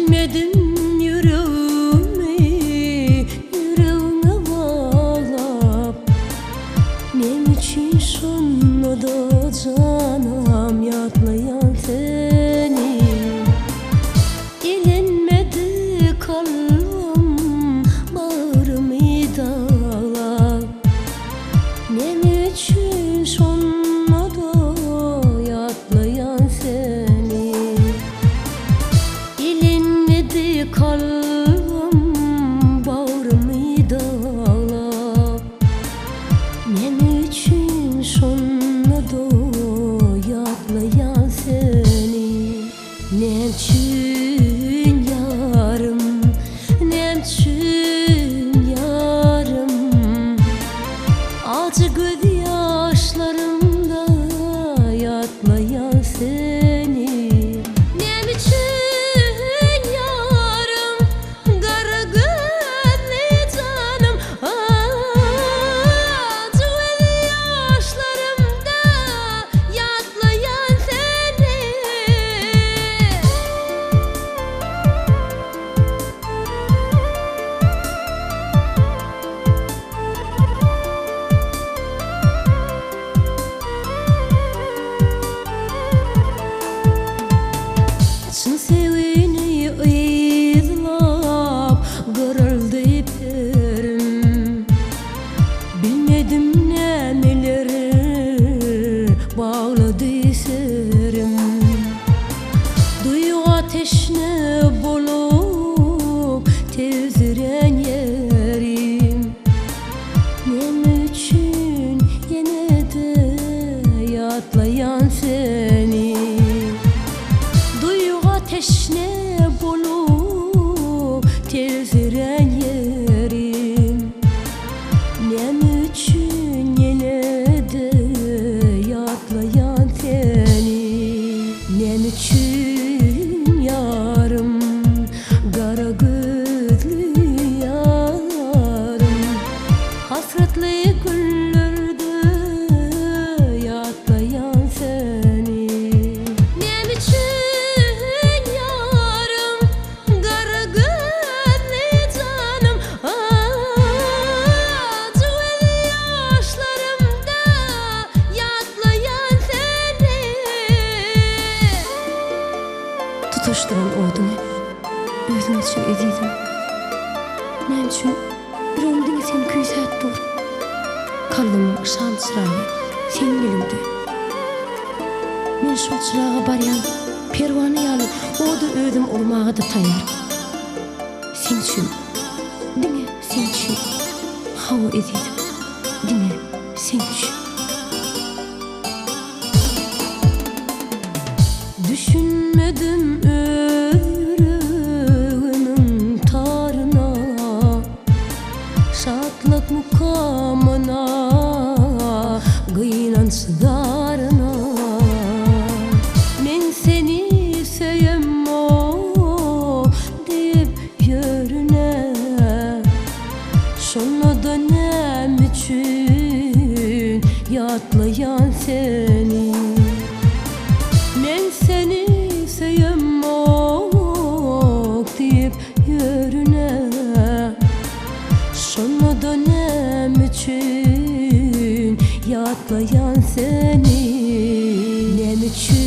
Bilmedim yüreğime bağlap, nem için sonra da canım yatlayan seni. İlinmedi kalbim bağrımı dağlap, nem için sonra da yatlayan seni. Kalbim bağrımı dağlap, nem için sonra da yatlayan seni. Nem için yarım, nem için yarım, acı gözyaşlarımda yatlayan seni. Nem için sevini ıydılap kırıldı iplerim. Bilmedim nemeleri bağladı serim. Duyu ateşine bulup tezdiren yerim. Nem için yine de yatlayan seni. Ateşine bulup tezdiren yerim. Nem için yine de yatlayan seni. Nem için yarım, kara gözlü yarım, hasretli günlerde yatlayan seni. Nem için tutuşturan odunu özüm için ediydim. Nem için yüreğimden sen küysat bor. Kalbim şan çırağı senin elimde. Men şu çırağa baryan pervanı yalıp odu özüm olmağa da tayar. Sen için, dine sen için hava ediydim. Dine sen için. Düşünmedim yüreğimin tarına, şatlık mukamına, kıynansızlarına. Men seni sevem o deyip yürüne, sonra da nem için yatlayan seni. Men seni sevem ok deyip yürüne, sonra dönem için yatlayan seni. Nem için